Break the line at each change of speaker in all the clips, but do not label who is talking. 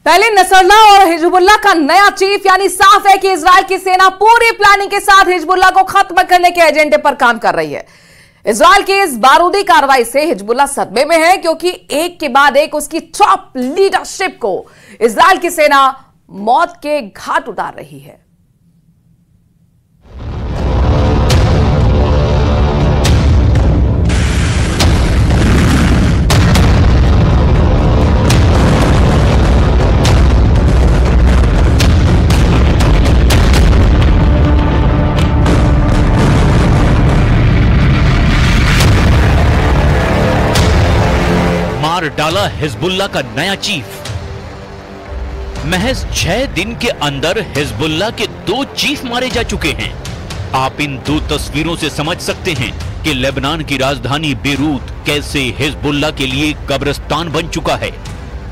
पहले नसरल्लाह और हिजबुल्लाह का नया चीफ, यानी साफ है कि इजराइल की सेना पूरी प्लानिंग के साथ हिजबुल्लाह को खत्म करने के एजेंडे पर काम कर रही है। इजराइल की इस बारूदी कार्रवाई से हिजबुल्लाह सदमे में है, क्योंकि एक के बाद एक उसकी टॉप लीडरशिप को इजराइल की सेना मौत के घाट उतार रही है।
मार डाला हिजबुल्लाह का नया चीफ। महज 6 दिन के अंदर हिजबुल्लाह के 2 चीफ मारे जा चुके हैं। आप इन 2 तस्वीरों से समझ सकते हैं कि लेबनान की राजधानी बेरूत कैसे हिजबुल्लाह के लिए कब्रिस्तान बन चुका है।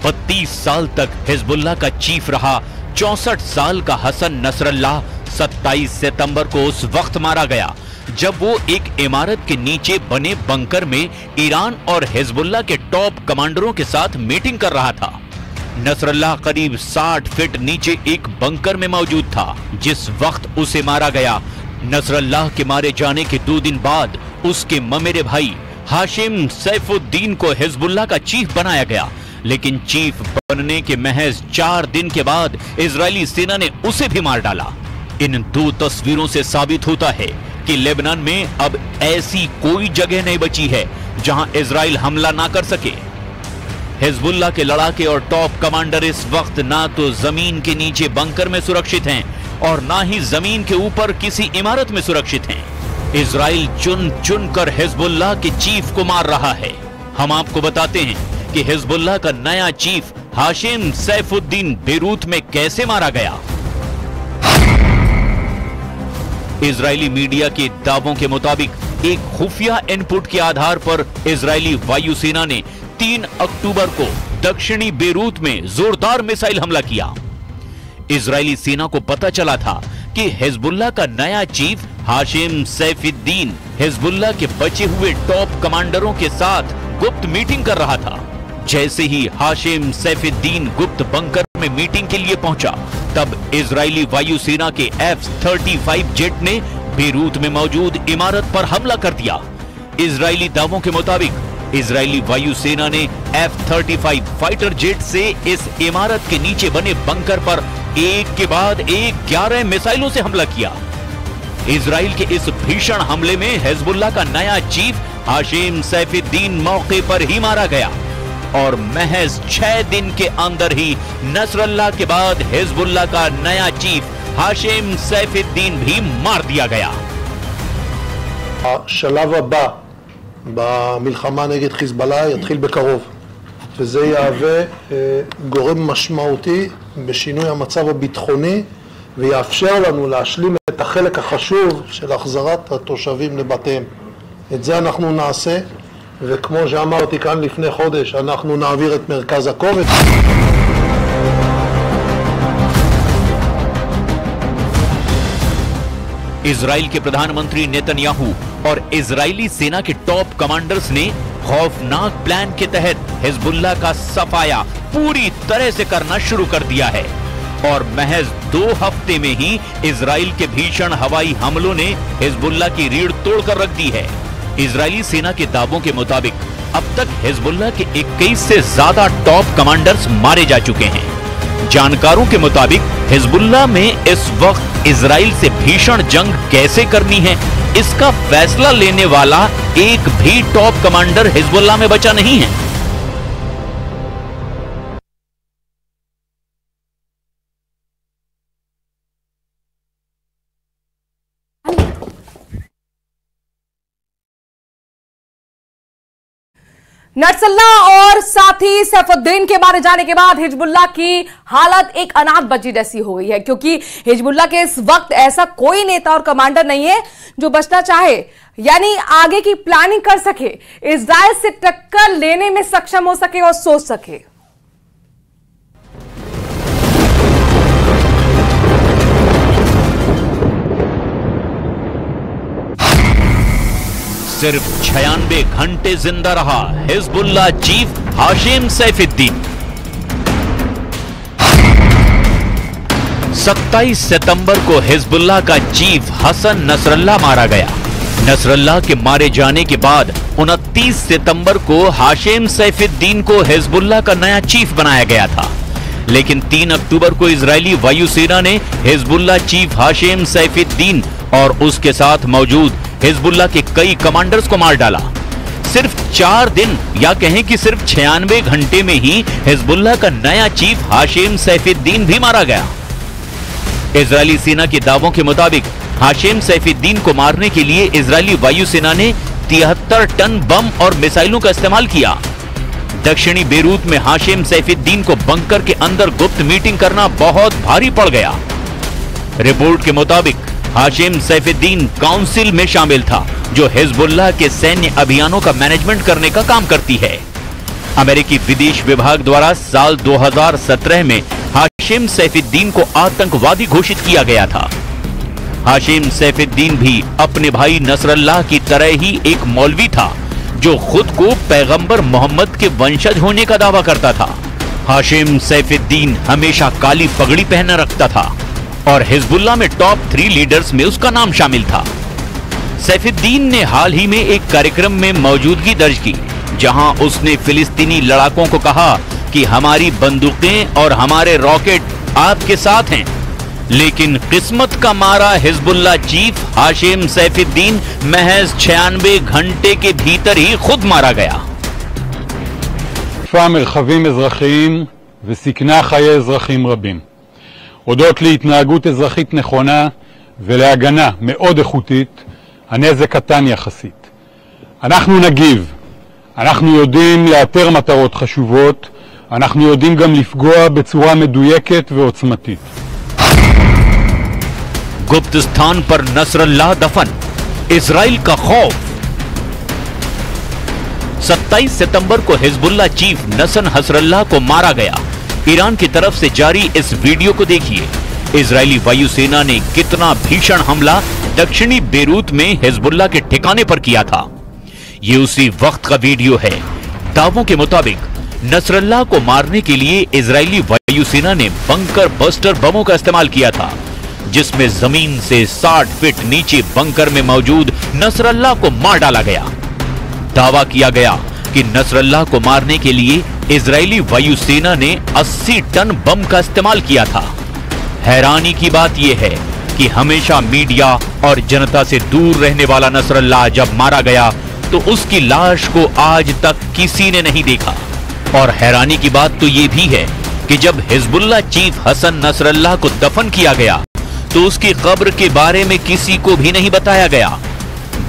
32 साल तक हिजबुल्लाह का चीफ रहा 64 साल का हसन नसरल्लाह 27 सितंबर को उस वक्त मारा गया जब वो एक इमारत के नीचे बने बंकर में ईरान और हिजबुल्लाह के टॉप कमांडरों के साथ मीटिंग कर रहा था। नसरल्लाह करीब 60 फीट नीचे एक बंकर में मौजूद था जिस वक्त उसे मारा गया। नसरल्लाह के मारे जाने के 2 दिन बाद उसके ममेरे भाई हाशिम सैफुद्दीन को हिजबुल्लाह का चीफ बनाया गया, लेकिन चीफ बनने के महज 4 दिन के बाद इजरायली सेना ने उसे भी मार डाला। इन 2 तस्वीरों से साबित होता है कि लेबनान में अब ऐसी कोई जगह नहीं बची है जहां इजराइल हमला ना कर सके। हिजबुल्लाह के लड़ाके और टॉप कमांडर इस वक्त ना तो जमीन के नीचे बंकर में सुरक्षित हैं और ना ही जमीन के ऊपर किसी इमारत में सुरक्षित हैं। इजराइल चुन चुन कर हिजबुल्लाह के चीफ को मार रहा है। हम आपको बताते हैं कि हिजबुल्लाह का नया चीफ हाशिम सैफुद्दीन बेरूत में कैसे मारा गया। इजरायली मीडिया के दावों के मुताबिक एक खुफिया इनपुट के आधार पर इजरायली वायुसेना ने 3 अक्टूबर को दक्षिणी बेरूत में जोरदार मिसाइल हमला किया। इजरायली सेना को पता चला था कि हिजबुल्लाह का नया चीफ हाशिम सैफुद्दीन हिजबुल्लाह के बचे हुए टॉप कमांडरों के साथ गुप्त मीटिंग कर रहा था। जैसे ही हाशिम सैफुद्दीन गुप्त बंकर में मीटिंग के लिए पहुंचा, तब इजरायली वायुसेना के F-35 जेट ने बेरूत में मौजूद इमारत पर हमला कर दिया। इजरायली दावों के मुताबिक इजरायली वायुसेना ने F-35 फाइटर जेट से इस इमारत के नीचे बने बंकर पर एक के बाद एक 11 मिसाइलों से हमला किया। इजराइल के इस भीषण हमले में हिजबुल्लाह का नया चीफ हाशिम सैफुद्दीन मौके पर ही मारा गया और महज 6 दिन के अंदर ही नसरल्लाह के बाद हिजबुल्लाह का नया चीफ हाशिम सैफुद्दीन भी मार दिया गया।
השלב הבא במלחמה נגד חיזבאללה יתחיל בקרוב, וזה יהווה גורם משמעותי בשינוי המצב הביטחוני ויאפשר לנו להשלים את החלק החשוב של החזרת התושבים לבתיהם. את זה אנחנו נעשה, וכמו שאמרתי כאן לפני חודש, אנחנו נעביר את מרכז הכובד.
इजराइल के प्रधानमंत्री नेतन्याहू और इजरायली सेना के टॉप कमांडर्स ने खौफनाक प्लान के तहत हिजबुल्लाह का सफाया पूरी तरह से करना शुरू कर दिया है और महज 2 हफ्ते में ही इजराइल के भीषण हवाई हमलों ने हिजबुल्लाह की रीढ़ तोड़कर रख दी है। इजरायली सेना के दावों के मुताबिक अब तक हिजबुल्लाह के 21 से ज्यादा टॉप कमांडर्स मारे जा चुके हैं। जानकारों के मुताबिक हिजबुल्लाह में इस वक्त इजराइल से भीषण जंग कैसे करनी है, इसका फैसला लेने वाला एक भी टॉप कमांडर हिजबुल्लाह में बचा नहीं है।
नसरल्लाह और साथी सैफुद्दीन के मारे जाने के बाद हिजबुल्लाह की हालत एक अनाथ बच्ची जैसी हो गई है, क्योंकि हिजबुल्लाह के इस वक्त ऐसा कोई नेता और कमांडर नहीं है जो बचना चाहे, यानी आगे की प्लानिंग कर सके, इजराइल से टक्कर लेने में सक्षम हो सके और सोच सके।
सिर्फ 96 घंटे जिंदा रहा हिजबुल्लाह चीफ हाशिम सैफुद्दीन। 27 सितंबर को हिजबुल्लाह का चीफ हसन नसरल्लाह मारा गया। नसरल्लाह के मारे जाने के बाद 29 सितंबर को हाशिम सैफुद्दीन को हिजबुल्लाह का नया चीफ बनाया गया था, लेकिन 3 अक्टूबर को इजरायली वायुसेना ने हिजबुल्लाह चीफ हाशिम सैफुद्दीन और उसके साथ मौजूद हिजबुल्लाह के कई कमांडर्स को मार डाला। सिर्फ 4 दिन या कहें कि सिर्फ 96 घंटे में ही हिजबुल्लाह का नया चीफ हाशिम सैफुद्दीन भी मारा गया। इजरायली सेना के दावों के मुताबिक हाशिम सैफुद्दीन को मारने के लिए इजरायली वायुसेना ने 73 टन बम और मिसाइलों का इस्तेमाल किया। दक्षिणी बेरूत में हाशिम सैफुद्दीन को बंकर के अंदर गुप्त मीटिंग करना बहुत भारी पड़ गया। रिपोर्ट के मुताबिक हाशिम सैफुद्दीन काउंसिल में शामिल था, जो हिजबुल्लाह के सैन्य अभियानों का मैनेजमेंट करने का काम करती है। अमेरिकी विदेश विभाग द्वारा साल 2017 में हाशिम सैफुद्दीन को आतंकवादी घोषित किया गया था। हाशिम सैफुद्दीन भी अपने भाई नसरल्लाह की तरह ही एक मौलवी था, जो खुद को पैगंबर मोहम्मद के वंशज होने का दावा करता था। हाशिम सैफुद्दीन हमेशा काली पगड़ी पहने रखता था और हिजबुल्लाह में टॉप 3 लीडर्स में उसका नाम शामिल था। सैफुद्दीन ने हाल ही में एक कार्यक्रम में मौजूदगी दर्ज की, जहां उसने फिलिस्तीनी लड़ाकों को कहा कि हमारी बंदूकें और हमारे रॉकेट आपके साथ हैं, लेकिन किस्मत का मारा हिजबुल्लाह चीफ हाशिम सैफुद्दीन महज 96 घंटे के भीतर ही खुद मारा गया।
תקפה מרחבים אזרחיים וסיכנה חיי אזרחים רבים. הודות להתנהגות אזרחית נכונה ולהגנה מאוד איכותית, הנזק קטן יחסית. אנחנו נגיב. אנחנו יודעים לאתר מטרות חשובות, אנחנו יודעים גם לפגוע בצורה מדויקת ועוצמתית.
गुप्त स्थान पर नसरल्लाह दफन, इजराइल का खौफ। 27 सितंबर को हिजबुल्लाह चीफ नसन हसरल्लाह को मारा गया। ईरान की तरफ से जारी इस वीडियो को देखिए। इजरायली वायुसेना ने कितना भीषण हमला दक्षिणी बेरूत में हिजबुल्लाह के ठिकाने पर किया था। ये उसी वक्त का वीडियो है। दावों के मुताबिक नसरल्लाह को मारने के लिए इजरायली वायुसेना ने बंकर बस्टर बमों का इस्तेमाल किया था, जिसमें जमीन से 60 फीट नीचे बंकर में मौजूद नसरल्लाह को मार डाला गया। दावा किया गया कि नसरल्लाह को मारने के लिए इजरायली वायुसेना ने 80 टन बम का इस्तेमाल किया था। हैरानी की बात यह है कि हमेशा मीडिया और जनता से दूर रहने वाला नसरल्लाह जब मारा गया तो उसकी लाश को आज तक किसी ने नहीं देखा। और हैरानी की बात तो यह भी है कि जब हिजबुल्लाह चीफ हसन नसरल्लाह को दफन किया गया तो उसकी कब्र के बारे में किसी को भी नहीं बताया गया।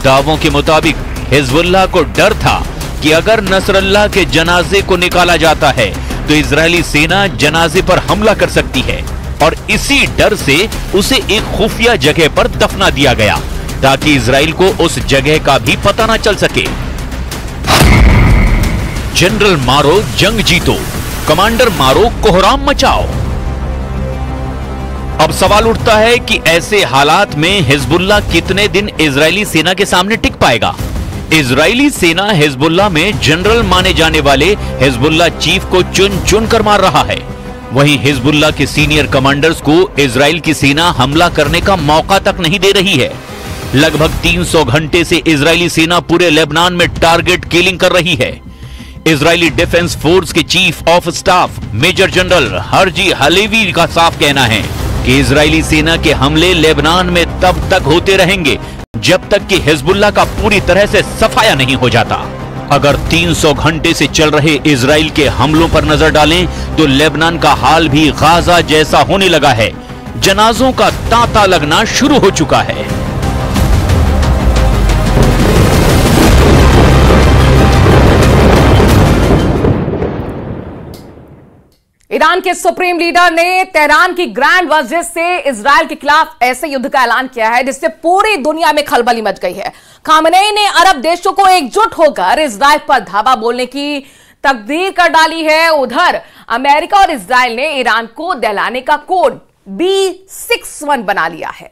दावों के मुताबिक हिजबुल्लाह को डर था कि अगर नसरल्लाह के जनाजे को निकाला जाता है तो इजरायली सेना जनाजे पर हमला कर सकती है, और इसी डर से उसे एक खुफिया जगह पर दफना दिया गया ताकि इजराइल को उस जगह का भी पता ना चल सके। जनरल मारो जंग जीतो, कमांडर मारो कोहराम मचाओ। अब सवाल उठता है कि ऐसे हालात में हिजबुल्लाह कितने दिन इजरायली सेना के सामने टिक पाएगा। इजरायली सेना हिजबुल्लाह में जनरल माने जाने वाले हिजबुल्लाह चीफ को चुन चुन कर मार रहा है। वहीं हिजबुल्लाह के सीनियर कमांडर्स को इजराइल की सेना हमला करने का मौका तक नहीं दे रही है। लगभग 300 घंटे से इजरायली सेना पूरे लेबनान में टारगेट किलिंग कर रही है। इजरायली डिफेंस फोर्स के chief of staff major general Herzi Halevi का साफ कहना है कि इजरायली सेना के हमले लेबनान में तब तक होते रहेंगे जब तक कि हिजबुल्लाह का पूरी तरह से सफाया नहीं हो जाता। अगर 300 घंटे से चल रहे इजराइल के हमलों पर नजर डालें तो लेबनान का हाल भी गाजा जैसा होने लगा है। जनाजों का तांता लगना शुरू हो चुका है।
ईरान के सुप्रीम लीडर ने तेहरान की ग्रैंड मस्जिद से इजराइल के खिलाफ ऐसे युद्ध का ऐलान किया है जिससे पूरी दुनिया में खलबली मच गई है। खामनेई ने अरब देशों को एकजुट होकर इजराइल पर धावा बोलने की तकदीर कर डाली है। उधर अमेरिका और इजराइल ने ईरान को दहलाने का कोड B61 बना लिया है।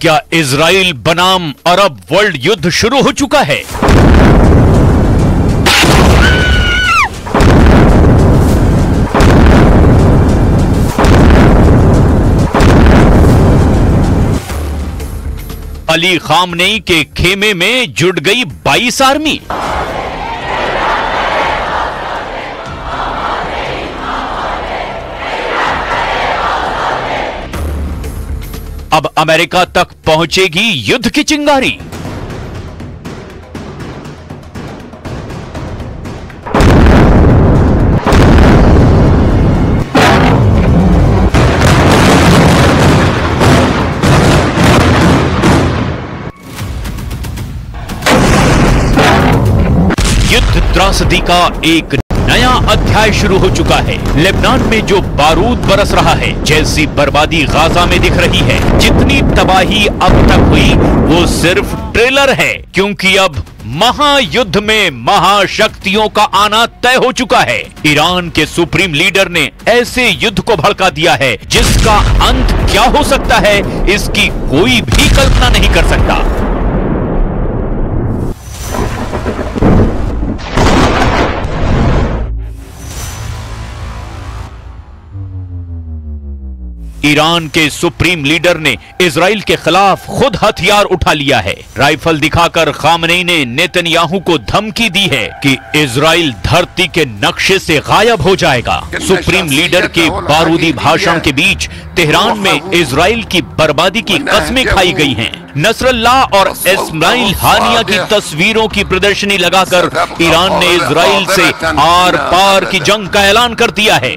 क्या इजराइल बनाम अरब वर्ल्ड युद्ध शुरू हो चुका है? अली खामनेई के खेमे में जुट गई 22 आर्मी। अब अमेरिका तक पहुंचेगी युद्ध की चिंगारी। युद्ध त्रासदी का एक नया अध्याय शुरू हो चुका है। लेबनान में जो बारूद बरस रहा है, जैसी बर्बादी गाजा में दिख रही है, जितनी तबाही अब तक हुई वो सिर्फ ट्रेलर है, क्योंकि अब महायुद्ध में महाशक्तियों का आना तय हो चुका है। ईरान के सुप्रीम लीडर ने ऐसे युद्ध को भड़का दिया है जिसका अंत क्या हो सकता है, इसकी कोई भी कल्पना नहीं कर सकता। ईरान के सुप्रीम लीडर ने इजराइल के खिलाफ खुद हथियार उठा लिया है। राइफल दिखाकर खामनेई ने नेतन्याहू को धमकी दी है कि इजराइल धरती के नक्शे से गायब हो जाएगा। सुप्रीम लीडर के बारूदी भाषण के बीच तेहरान में इजराइल की बर्बादी की कस्में खाई गई हैं। नसरल्लाह और इस्माइल हानिया की तस्वीरों की प्रदर्शनी लगाकर ईरान ने इजराइल से आर पार की जंग का ऐलान कर दिया है।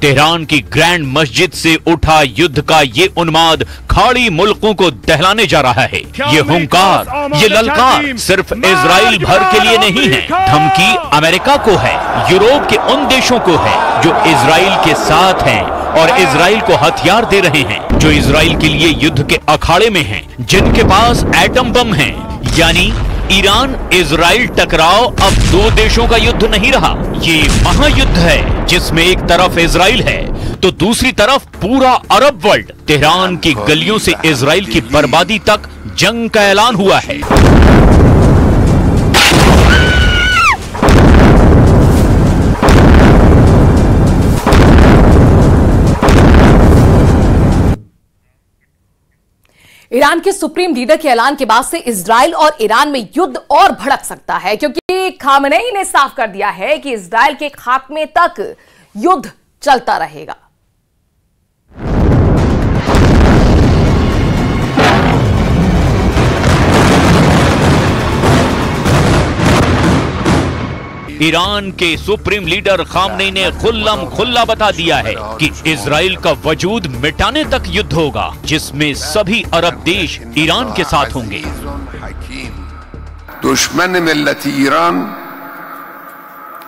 तेहरान की ग्रैंड मस्जिद से उठा युद्ध का ये उन्माद खाड़ी मुल्कों को दहलाने जा रहा है। ये हुंकार, ये ललकार सिर्फ इजराइल भर के लिए नहीं है। धमकी अमेरिका को है, यूरोप के उन देशों को है जो इजराइल के साथ हैं और इजराइल को हथियार दे रहे हैं, जो इजराइल के लिए युद्ध के अखाड़े में हैं, जिनके पास एटम बम हैं। यानी ईरान इजराइल टकराव अब दो देशों का युद्ध नहीं रहा, ये महायुद्ध है जिसमें एक तरफ इजराइल है तो दूसरी तरफ पूरा अरब वर्ल्ड। तेहरान की गलियों से इजराइल की बर्बादी तक जंग का ऐलान हुआ है।
ईरान के सुप्रीम लीडर के ऐलान के बाद से इजराइल और ईरान में युद्ध और भड़क सकता है, क्योंकि खामनेई ने साफ कर दिया है कि इजराइल के खात्मे तक युद्ध चलता रहेगा।
ईरान के सुप्रीम लीडर खामनेई ने खुल्लम खुल्ला बता दिया है कि इजराइल का वजूद मिटाने तक युद्ध होगा, जिसमें सभी अरब देश ईरान के साथ होंगे।
दुश्मन मिल्लत ईरान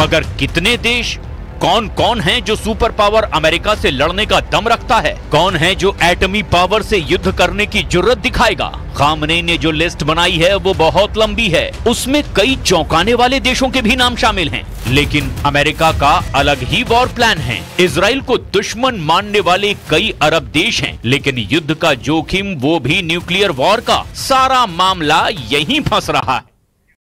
मगर कितने देश, कौन कौन हैं जो सुपर पावर अमेरिका से लड़ने का दम रखता है? कौन है जो एटमी पावर से युद्ध करने की जुर्रत दिखाएगा? खामनेई ने जो लिस्ट बनाई है वो बहुत लंबी है, उसमें कई चौंकाने वाले देशों के भी नाम शामिल हैं। लेकिन अमेरिका का अलग ही वॉर प्लान है। इजराइल को दुश्मन मानने वाले कई अरब देश हैं, लेकिन युद्ध का जोखिम, वो भी न्यूक्लियर वॉर का, सारा मामला यहीं फंस रहा है।